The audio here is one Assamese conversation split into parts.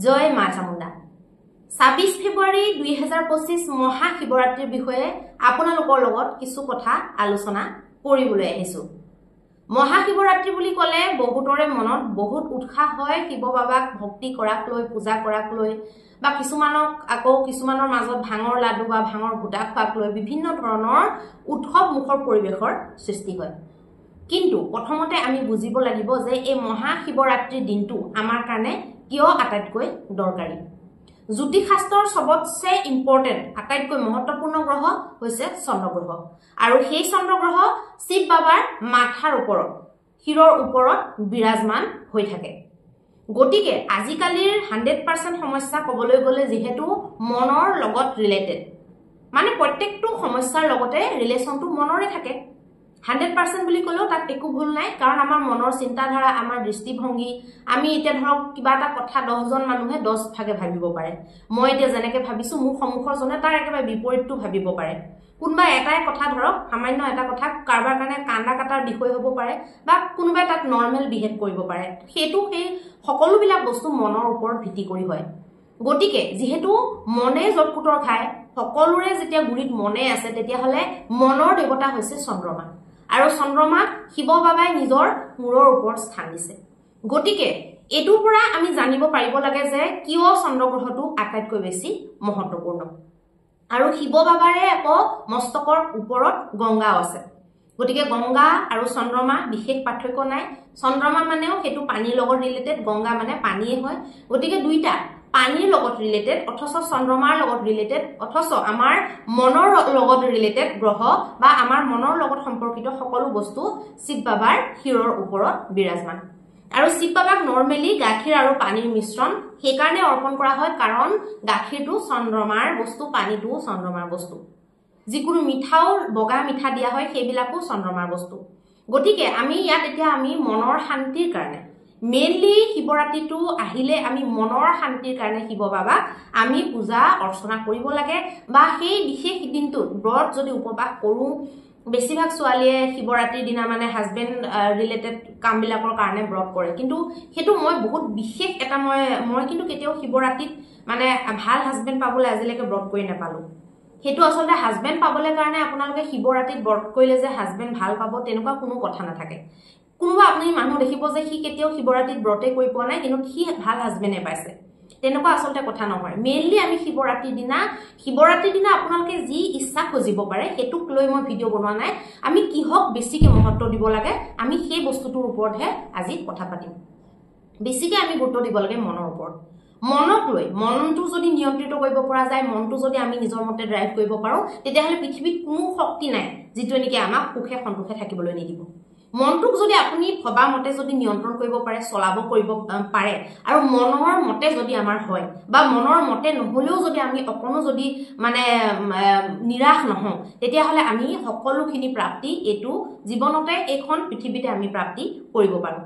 জয় মা চামুণ্ডা ২৬ ফেব্ৰুৱাৰী ২০২৫ মহাশিৱৰাত্ৰিৰ বিষয়ে আপোনালোকৰ লগত কিছু কথা আলোচনা কৰিবলৈ আহিছো। মহাশিৱৰাত্ৰি বুলি ক'লে বহুতৰে মনত বহুত উৎসাহ হয় শিৱ বাবাক ভক্তি কৰাক লৈ পূজা কৰাক লৈ বা কিছুমানৰ মাজত ভাঙৰ লাডু বা ভাঙৰ ঘোটা খোৱাক লৈ বিভিন্ন ধৰণৰ উৎসৱ মুখৰ পৰিৱেশৰ সৃষ্টি হয়। কিন্তু প্ৰথমতে আমি বুজিব লাগিব যে এই মহাশিৱৰাত্ৰিৰ দিনটো আমাৰ কাৰণে কিয় আটাইতকৈ দৰকাৰী। জ্যোতিষশাস্ত্ৰৰ সবতছে ইম্পৰ্টেন্ট আটাইতকৈ মহত্বপূৰ্ণ গ্ৰহ হৈছে চন্দ্ৰগ্ৰহ আৰু সেই চন্দ্ৰগ্ৰহ শিৱ বাবাৰ মাথাৰ ওপৰত শিৰৰ ওপৰত বিৰাজমান হৈ থাকে। গতিকে আজিকালিৰ 100% সমস্যা ক'বলৈ গ'লে যেহেতু মনৰ লগত ৰিলেটেড মানে প্ৰত্যেকটো সমস্যাৰ লগতে ৰিলেচনটো মনৰে থাকে। 100% বুলি ক'লেও তাত একো ভুল নাই, কাৰণ আমাৰ মনৰ চিন্তাধাৰা আমাৰ দৃষ্টিভংগী আমি এতিয়া ধৰক কিবা এটা কথা 10জন মানুহে 10 ভাগে ভাবিব পাৰে। মই এতিয়া যেনেকে ভাবিছো মোৰ সন্মুখৰ জনে তাৰ একেবাৰে বিপৰীতটো ভাবিব পাৰে। কোনোবা এটাই কথা ধৰক সামান্য এটা কথা কাৰোবাৰ কাৰণে কান্দা কাটাৰ বিষয় হ'ব পাৰে বা কোনোবাই তাত নৰ্মেল বিহেভ কৰিব পাৰে। সেই সকলোবিলাক বস্তু মনৰ ওপৰত ভিত্তি কৰি হয়। গতিকে যিহেতু মনে জটকুটৰ খায়, সকলোৰে যেতিয়া গুৰিত মনে আছে তেতিয়াহ'লে মনৰ দেৱতা হৈছে চন্দ্ৰমা আৰু চন্দ্ৰমাক শিৱ বাবাই নিজৰ মূৰৰ ওপৰত স্থান দিছে। গতিকে এইটোৰ পৰা আমি জানিব পাৰিব লাগে যে কিয় চন্দ্ৰগ্ৰহটো আটাইতকৈ বেছি মহত্বপূৰ্ণ। আৰু শিৱ বাবাৰে আকৌ মস্তকৰ ওপৰত গংগাও আছে। গতিকে গংগা আৰু চন্দ্ৰমা বিশেষ পাৰ্থক্য নাই। চন্দ্ৰমা মানেও সেইটো পানীৰ লগত ৰিলেটেড, গংগা মানে পানীয়ে হয়। গতিকে দুইটা পানীৰ লগত ৰিলেটেড অথচ চন্দ্ৰমাৰ লগত ৰিলেটেড অথচ আমাৰ মনৰ লগত ৰিলেটেড গ্ৰহ বা আমাৰ মনৰ লগত সম্পৰ্কিত সকলো বস্তু শিৱ বাবাৰ শিৰৰ ওপৰত বিৰাজমান। আৰু শিৱ বাবাক নৰ্মেলি গাখীৰ আৰু পানীৰ মিশ্ৰণ সেইকাৰণে অৰ্পণ কৰা হয় কাৰণ গাখীৰটো চন্দ্ৰমাৰ বস্তু, পানীটো চন্দ্ৰমাৰ বস্তু। যিকোনো মিঠাও বগা মিঠা দিয়া হয় সেইবিলাকো চন্দ্ৰমাৰ বস্তু। গতিকে আমি ইয়াত এতিয়া আমি মনৰ শান্তিৰ কাৰণে মেইনলি শিৱৰাত্ৰিটো আহিলে আমি মনৰ শান্তিৰ কাৰণে শিৱ বাবাক আমি পূজা অৰ্চনা কৰিব লাগে বা সেই বিশেষ দিনটোত ব্ৰত যদি উপবাস কৰো। বেছিভাগ ছোৱালীয়ে শিৱৰাত্ৰিৰ দিনা মানে হাজবেণ্ড ৰিলেটেড কামবিলাকৰ কাৰণে ব্ৰত কৰে, কিন্তু সেইটো মই বহুত বিশেষ এটা মই কিন্তু কেতিয়াও শিৱৰাত্ৰিত মানে ভাল হাজবেণ্ড পাবলৈ আজিলৈকে ব্ৰত কৰি নাপালো। সেইটো আচলতে হাজবেণ্ড পাবলৈ কাৰণে আপোনালোকে শিৱৰাত্ৰিত ব্ৰত কৰিলে যে হাজবেণ্ড ভাল পাব তেনেকুৱা কোনো কথা নাথাকে। কোনোবা আপুনি মানুহ দেখিব যে সি কেতিয়াও শিৱৰাত্ৰিত ব্ৰতে কৰি পোৱা নাই কিন্তু সি ভাল হাজবেণ্ডে পাইছে, তেনেকুৱা আচলতে কথা নহয়। মেইনলি আমি শিৱৰাত্ৰিৰ দিনা আপোনালোকে যি ইচ্ছা খুজিব পাৰে সেইটোক লৈ মই ভিডিঅ' বনোৱা নাই। আমি কিহক বেছিকে মহত্ব দিব লাগে আমি সেই বস্তুটোৰ ওপৰতহে আজি কথা পাতিম। বেছিকে আমি গুৰুত্ব দিব লাগে মনৰ ওপৰত। মনক লৈ মনটো যদি নিয়ন্ত্ৰিত কৰিব পৰা যায়, মনটো যদি আমি নিজৰ মতে ড্ৰাইভ কৰিব পাৰো তেতিয়াহ'লে পৃথিৱীত কোনো শক্তি নাই যিটোৱে নেকি আমাক সুখে সন্তোষে থাকিবলৈ নিদিব। মনটোক যদি আপুনি ভবা মতে যদি নিয়ন্ত্ৰণ কৰিব পাৰে, চলাব কৰিব পাৰে আৰু মনৰ মতে যদি আমাৰ হয় বা মনৰ মতে নহলেও যদি আমি অকণো যদি মানে নিৰাশ নহওঁ তেতিয়াহ'লে আমি সকলোখিনি প্ৰাপ্তি এইটো জীৱনতে এইখন পৃথিৱীতে আমি প্ৰাপ্তি কৰিব পাৰোঁ।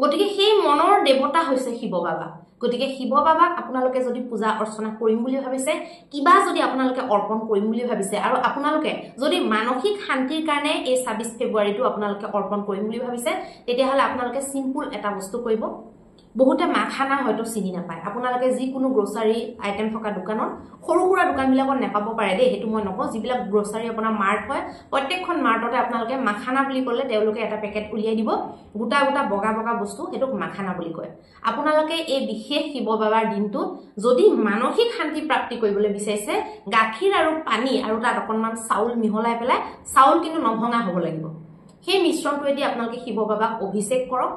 গতিকে সেই মনৰ দেৱতা হৈছে শিৱ বাবা। গতিকে শিৱ বাবাক আপোনালোকে যদি পূজা অৰ্চনা কৰিম বুলি ভাবিছে, কিবা যদি আপোনালোকে অৰ্পণ কৰিম বুলি ভাবিছে আৰু আপোনালোকে যদি মানসিক শান্তিৰ কাৰণে এই ২৬ ফেব্ৰুৱাৰীটো আপোনালোকে অৰ্পণ কৰিম বুলি ভাবিছে তেতিয়াহ'লে আপোনালোকে চিম্পুল এটা বস্তু কৰিব। বহুতে মাখানা হয়তো চিনি নাপায়। আপোনালোকে যিকোনো গ্ৰচাৰী আইটেম থকা দোকানত সৰু সুৰা দোকানবিলাকত নাপাব পাৰে দেই, সেইটো মই নকওঁ। যিবিলাক গ্ৰচাৰী আপোনাৰ মাৰ্ট হয় প্ৰত্যেকখন মাৰ্টতে আপোনালোকে মাখানা বুলি ক'লে তেওঁলোকে এটা পেকেট উলিয়াই দিব, গোটা গোটা বগা বগা বস্তু, সেইটোক মাখানা বুলি কয়। আপোনালোকে এই বিশেষ শিৱ বাবাৰ দিনটোত যদি মানসিক শান্তি প্ৰাপ্তি কৰিবলৈ বিচাৰিছে গাখীৰ আৰু পানী আৰু তাত অকণমান চাউল মিহলাই পেলাই, চাউল কিন্তু নভঙা হ'ব লাগিব, সেই মিশ্ৰণটোৱেদি আপোনালোকে শিৱ বাবাক অভিষেক কৰক।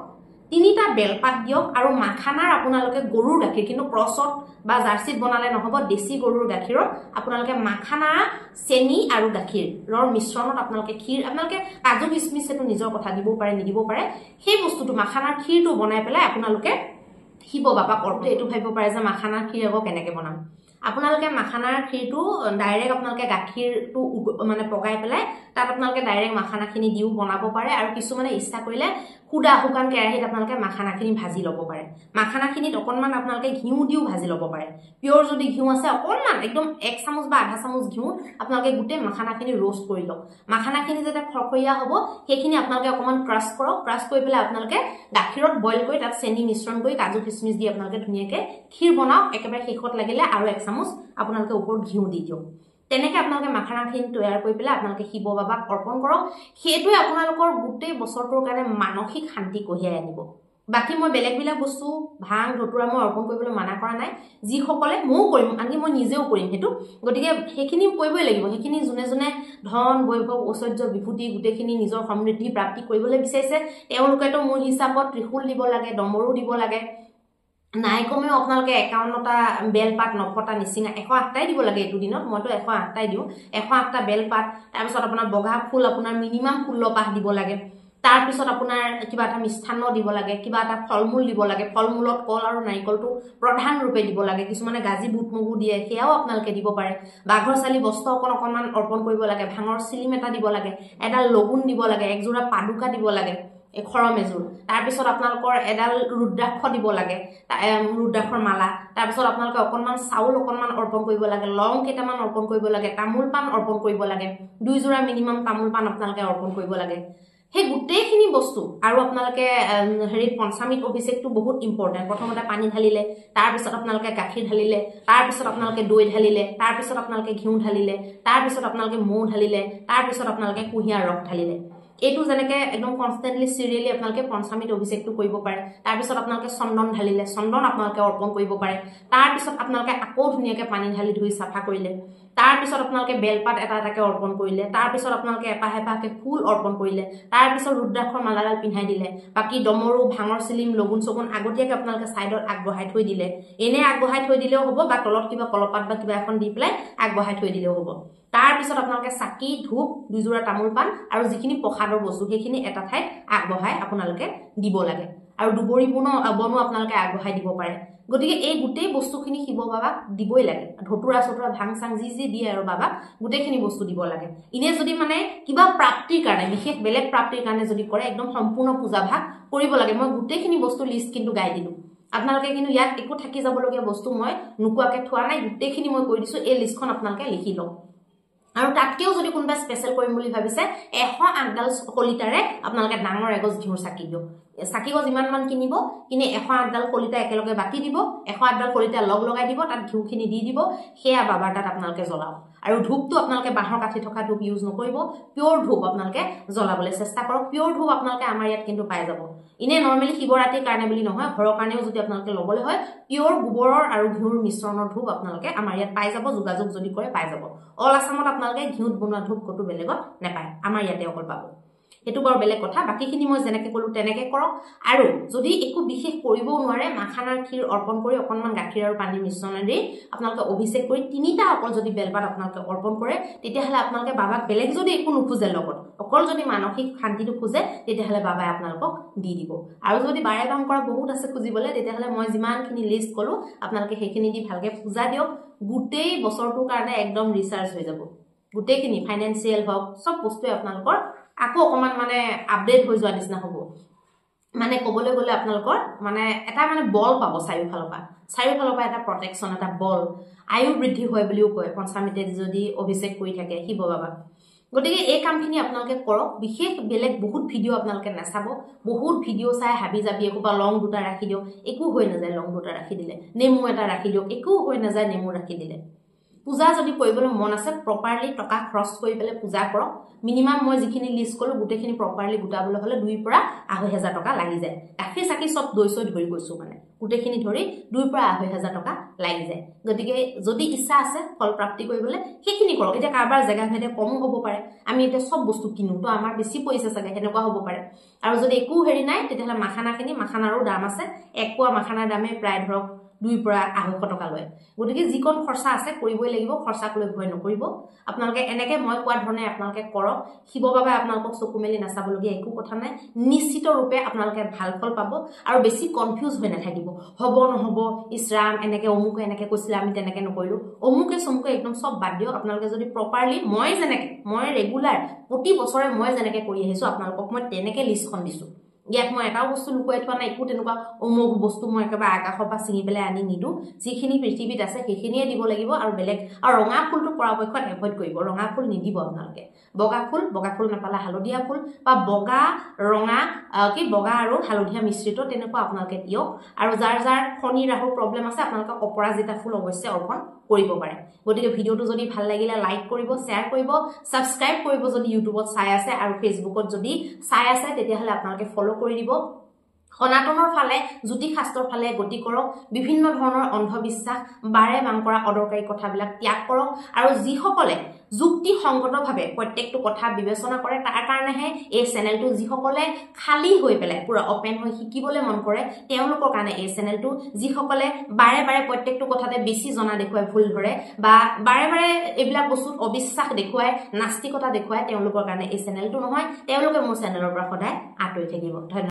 3টা বেলপাত দিয়ক আৰু মাখানাৰ আপোনালোকে গৰুৰ গাখীৰ, কিন্তু ক্ৰছত বা জাৰ্চিত বনালে নহ'ব, দেশী গৰুৰ গাখীৰত আপোনালোকে মাখানা, চেনি আৰু গাখীৰৰ মিশ্ৰণত আপোনালোকে ক্ষীৰ, আপোনালোকে কাজু কিচমিচ সেইটো নিজৰ কথা দিবও পাৰে নিদিব পাৰে, সেই বস্তুটো মাখানাৰ ক্ষীৰটো বনাই পেলাই আপোনালোকে শিৱ বাবাক অৰ্পণ। এইটো ভাবিব পাৰে যে মাখানাৰ ক্ষীৰ আকৌ কেনেকে বনাম। আপোনালোকে মাখানাৰ ক্ষীৰটো ডাইৰেক্ট আপোনালোকে গাখীৰটো মানে পগাই পেলাই তাত আপোনালোকে ডাইৰেক্ট মাখানাখিনি দিও বনাব পাৰে আৰু কিছুমানে ইচ্ছা কৰিলে খুদা শুকান কেৰাহীত আপোনালোকে মাখানাখিনি ভাজি ল'ব পাৰে মাখানাখিনিত অকণমান আপোনালোকে ঘিউ দিও ভাজি ল'ব পাৰে পিয়ৰ যদি ঘিউ আছে অকণমান একদম 1 চামুচ বা আধা চামুচ ঘিউ আপোনালোকে গোটেই মাখানাখিনি ৰোষ্ট কৰি লওক মাখানাখিনি যেতিয়া খৰখৰীয়া হ'ব সেইখিনি আপোনালোকে অকণমান ক্ৰাছ কৰক ক্ৰাছ কৰি পেলাই আপোনালোকে গাখীৰত বইল কৰি তাত চেনি মিশ্ৰণ কৰি কাজু কিচমিচ দি আপোনালোকে ধুনীয়াকে ক্ষীৰ বনাওক একেবাৰে শেষত লাগিলে আৰু 1 চামুচ আপোনালোকে ওপৰত ঘিউ দি দিয়ক তেনেকে আপোনালোকে মাখানাখিনি তৈয়াৰ কৰি পেলাই আপোনালোকে শিৱ বাবাক অৰ্পণ কৰক সেইটোৱে আপোনালোকৰ গোটেই বছৰটোৰ কাৰণে মানসিক শান্তি কঢ়িয়াই আনিব বাকি মই বেলেগ বস্তু ভাং ধতুৰা মই অৰ্পণ কৰিবলৈ মানা কৰা নাই যিসকলে ময়ো কৰিম আনকি মই নিজেও কৰিম হেতু গতিকে সেইখিনি কৰিবই লাগিব সেইখিনি জুনে জুনে ধন বৈভৱ ঐশ্বৰ্য বিভূতি গোটেইখিনি নিজৰ সমৃদ্ধি প্ৰাপ্তি কৰিবলৈ বিচাৰিছে তেওঁলোকেতো মোৰ হিচাপত ত্ৰিশূল দিব লাগে ডমৰু দিব লাগে নাই কমেও আপোনালোকে 51টা বেলপাত নফটা নিচিঙা 108টাই দিব লাগে এটো দিনত মইতো 108টাই দিও 108টা বেলপাত তাৰ পিছত আপোনাৰ বগা ফুল আপোনাৰ মিনিমাম 16 পাহ দিব লাগে তাৰ পিছত আপোনাৰ কিবা এটা মিষ্টান্ন দিব লাগে কিবা এটা ফলমূল দিব লাগে ফলমূলত কল আৰু নাৰিকলটো প্ৰধান ৰূপে দিব লাগে কিছুমানে গাজি বুট মগু দিয়ে সেয়াও আপোনালোকে দিব পাৰে বাঘৰ চালি বস্ত্ৰ অকণমান অৰ্পণ কৰিব লাগে ভাঙৰ চিলিম এটা দিব লাগে এডাল লগুন দিব লাগে একজোৰা পাদুকা দিব লাগে খৰমেজুৰ তাৰ পিছত আপোনালোকৰ এডাল ৰুদ্ৰাক্ষ দিব লাগে ৰুদ্ৰাক্ষৰ মালা তাৰ পিছত আপোনালোকে অকণমান চাউল অকণমান অৰ্পণ কৰিব লাগে লং কেইটামান অৰ্পণ কৰিব লাগে তামোল পাণ অৰ্পণ কৰিব লাগে 2 জোৰা মিনিমাম তামোল পাণ আপোনালোকে অৰ্পণ কৰিব লাগে হে গুটেইখিনি বস্তু আৰু আপোনালোকে হেৰি পঞ্চামৃত অভিষেকটো বহুত ইম্পৰ্টেন্ট প্ৰথমতে পানী ঢালিলে তাৰ পিছত আপোনালোকে গাখীৰ ঢালিলে তাৰ পিছত আপোনালোকে দৈ ঢালিলে তাৰ পিছত আপোনালোকে ঘিউ ঢালিলে তাৰ পিছত আপোনালোকে মৌ ঢালিলে তাৰ পিছত আপোনালোকে কুহিয়াৰ ৰস ঢালিলে এটো জেনেকে একদম কনস্ট্যান্টলি সিৰিয়ালি আপোনালোকে পঞ্চামৃত অভিষেকটো কৰিব পাৰে তাৰ পিছত আপোনালোকে চন্দন ঢালিলে চন্দন আপোনালোকে অৰ্পণ কৰিব পাৰে তাৰ পিছত আপোনালোকে আকৌ ধুনীয়াকে পানী ঢালি ধুই সাফা কৰিলে তাৰ পিছত আপোনালোকে বেলপাত এটা এটাকে অৰ্পণ কৰিলে তাৰ পিছত আপোনালোকে এপাহ এপাহকে ফুল অৰ্পণ কৰিলে তাৰ পিছত ৰুদ্ৰাক্ষৰ মালাডাল পিন্ধাই দিলে বাকি ডমৰু ভাঙৰ চিলিম লগুন সগুন আগতীয়াকে আপোনালোকে সাইডত আগবঢ়াই থৈ দিলে এনে আগবঢ়াই থৈ দিলেও হ'ব বা তলত কিবা কলপাত বা কিবা এখন দি পেলাই আগবঢ়াই থৈ দিলেও হ'ব তাৰ পিছত আপোনালোকে চাকি ধূপ 2 জোৰা তামোল পাণ আৰু যিখিনি প্ৰসাদৰ বস্তু সেইখিনি এটা ঠাইত আগবঢ়াই আপোনালোকে দিব লাগে আৰু দুবৰি বনো আপোনালোকে আগবঢ়াই দিব পাৰে গতিকে এই গুটেই বস্তুখিনি শিৱ বাবাক দিবই লাগে ধতুৰা চতুৰা ভাং চাং যি দিয়ে আৰু বাবাক গুটেইখিনি বস্তু দিব লাগে ইনে যদি মানে কিবা প্ৰাপ্তিৰ কাৰণে বিশেষ বেলেগ প্ৰাপ্তিৰ কাৰণে যদি কৰে একদম সম্পূৰ্ণ পূজা ভাগ কৰিব লাগে মই গুটেইখিনি বস্তু লিষ্ট কিন্তু গাই দিলো আপোনালোকে কিন্তু ইয়াত একো থাকি যাবলগীয়া বস্তু মই নুকুৱাকে থোৱা নাই গুটেইখিনি মই কৈ দিছো এই লিষ্টখন আপোনালোকে লিখি লওক আৰু তাতকেও যদি কোনবা স্পেশাল কৰিম বুলি ভাবিছে 108 ডাল কলিতাৰে আপোনালোকে ডাঙৰ এগজ ঘিউৰ চাকি দিও চাকি গজ ইমান মান কিনিব কিনে 108 ডাল কলিতা একেলগে বাকি দিব 108 ডাল কলিতা লগ লগাই দিব তাত ঘিউখিনি দি দিব হেয়া বাবাৰ তাত আপোনালোকে জ্বলাও আৰু ধূপটো আপোনালোকে বাহৰ কাঠি থকা ধূপ ইউজ নকৰিব পিওৰ ধূপ আপোনালোকে জ্বলাবলৈ চেষ্টা কৰক পিওৰ ধূপ আপোনালোকে আমাৰ ইয়াত কিন্তু পাই যাব ইনে নৰমালি শিৱৰাত্ৰিৰ কাৰণে বুলি নহয় ঘৰৰ কাৰণেও যদি আপোনালোকে লবলৈ হয় পিওৰ গোবৰৰ আৰু ঘিউৰ মিশ্ৰণৰ ধূপ আপোনালোকে আমাৰ ইয়াত পাই যাব যোগাযোগ যদি কৰে পাই যাব অল আসামত আপোনালোকে ঘিউত বনোৱা ধূপ কতো বেলেগত নেপায় আমাৰ ইয়াতে অকল পাব এটো বৰ বেলেগ কথা বাকিখিনি মই জেনেকে কলো তেনেকে কৰক আৰু যদি একো বিশেষ কৰিবও নোৱাৰে মাখানাৰ ক্ষীৰ অৰ্পণ কৰি অকণমান গাখীৰ আৰু পানী মিশ্ৰণেৰে আপোনালোকে অভিষেক কৰি 3টা অকল যদি বেলপাত আপোনালোকে অৰ্পণ কৰে তেতিয়াহলে আপোনালোকে বাবাক বেলেগ যদি একো নুখুজে লগত অকল যদি মানসিক শান্তিটো খুজে তেতিয়াহলে বাবাই আপোনালোকক দি দিব আৰু যদি বাৰে বাং কৰা বহুত আছে খুজিবলে তেতিয়াহলে মই যিমানখিনি লিষ্ট কলো আপোনালোকে সেইখিনি দি ভালকে পূজা দিয়ক গুটেই বছৰটোৰ কাৰণে একদম ৰিচাৰ্জ হৈ যাব গুটেইখিনি ফাইনান্সিয়েল হক সব বস্তুৱে আপোনালোকৰ আকৌ অকমান মানে আপডেট হৈ যোৱা নিচিনা হ'ব মানে কবলৈ গলে আপোনালোকৰ মানে এটা মানে বল পাব চাৰিওফালৰ পৰা এটা প্ৰটেকচন এটা বল আয়ু বৃদ্ধি হয় বুলিও কয় পঞ্চামৃতে যদি অভিষেক কৰি থাকে শিৱ বাবা গতিকে এই কামখিনি আপোনালোকে কৰক বিশেষ বেলেগ বহুত ভিডিও আপোনালোকে নাচাব বহুত ভিডিও চাই হাবি যাবি একোবা লং দুটা ৰাখি দিও একো হৈ নাযায় লং দুটা ৰাখি দিলে নেমু এটা ৰাখি দিও একো হৈ নাযায় নেমু ৰাখি দিলে পূজা যদি কৰিবলৈ মন আছে প্ৰপাৰলি টকা খৰচ কৰি পেলে পূজা কৰক মিনিমাম মই যিখিনি লিষ্ট কলো গুটেখিনি প্ৰপাৰলি গুটাবলৈ হলে 2 পৰা 2.5 টকা লাগি যায় গাখীৰ চাকি সব দৈ সৈ ধৰি গৈছো মানে গুটেখিনি ধৰি 2 পৰা 2.5 টকা লাগি যায় গতিকে যদি ইচ্ছা আছে ফল প্ৰাপ্তি কৰিবলৈ সেইখিনি কৰক এটা কাৰবাৰ জায়গা ভেদে কম হ'ব পাৰে আমি এটা সব বস্তু কিনো তো আমাৰ বেছি পইচা চাগে হেনেকুৱা হ'ব পাৰে আৰু যদি একো হেৰি নাই তেতিয়াহলে মাখানাৰো দাম আছে 1 পোৱা মাখানাৰ দামে প্ৰায় ধৰক 2 পৰা 250 টকা লয় গতিকে যিকোন খৰচা আছে কৰিবই লাগিব খৰচাক লৈ ভয় নকৰিব আপোনালোকে এনেকে মই কোৱা ধৰণে আপোনালোকে কৰক শিব বাবে আপোনালোকক চকু মেলি নাচাবলগীয়া একো কথা নাই নিশ্চিত ৰূপে আপোনালোকে ভাল ফল পাব আৰু বেছি কনফিউজ হৈ নাথাকিব হ'ব নহব ইছৰাম এনেকে অমুকে এনেকে কৈছিল আমি তেনেকে নকৰিলো অমুকে সমুকে একদম সব বাদ দিও আপোনালোকে যদি প্ৰপাৰলি মই ৰেগুলাৰ প্ৰতি বছৰে মই যেনেকে কৰি আহিছো আপোনালোকক মই তেনেকে লিষ্টখন দিছো ইয়াত মই এটাও বস্তু লুকুৱাই থোৱা নাই একো তেনেকুৱা অমুক বস্তু মই একেবাৰে আকাশৰ পৰা ছিঙি পেলাই আনি নিদু যিখিনি পৃথিৱীত আছে সেইখিনিয়ে দিব লাগিব আৰু বেলেগ আৰু ৰঙা ফুলটো পৰাপক্ষত এভয়েড কৰিব ৰঙা ফুল নিদিব আপোনালোকে বগা ফুল নাপালে হালধীয়া ফুল বা বগা ৰঙা বগা আৰু হালধীয়া মিশ্ৰিত তেনেকুৱা আপোনালোকে দিয়ক আৰু যাৰ শনি ৰাহুৰ প্ৰব্লেম আছে আপোনালোকে অপৰাজিতা ফুল অৱশ্যে অৰ্পণ কৰিব পাৰে গতিকে ভিডিওটো যদি ভাল লাগিলে লাইক কৰিব শ্বেয়াৰ কৰিব সাবস্ক্ৰাইব কৰিব যদি ইউটিউবত চাই আছে আৰু ফেসবুকত যদি চাই আছে তেতিয়াহলে আপোনালোকে ফলো কৰি দিব সনাতনৰ ফালে জ্যোতি শাস্ত্ৰৰ ফালে গতি কৰক বিভিন্ন ধৰণৰ অন্ধবিশ্বাস বাৰে মান কৰা অদৰকাৰী কথাবিলাক ত্যাগ কৰক আৰু যিসকলে যুক্তি সংগতভাৱে প্ৰত্যেকটো কথা বিবেচনা কৰে তাৰ কাৰণেহে এই চেনেলটো যিসকলে খালি হৈ পেলাই পুৰা ওপেন হৈ শিকিবলৈ মন কৰে তেওঁলোকৰ কাৰণে এই চেনেলটো যিসকলে বাৰে বাৰে প্ৰত্যেকটো কথাতে বেছি জনা দেখুৱাই ভুল ধৰে বা বাৰে বাৰে এইবিলাক বস্তুত অবিশ্বাস দেখুৱাই নাস্তিকতা দেখুৱাই তেওঁলোকৰ কাৰণে এই চেনেলটো নহয় তেওঁলোকে মোৰ চেনেলৰ পৰা সদায় আঁতৰি থাকিব ধন্যবাদ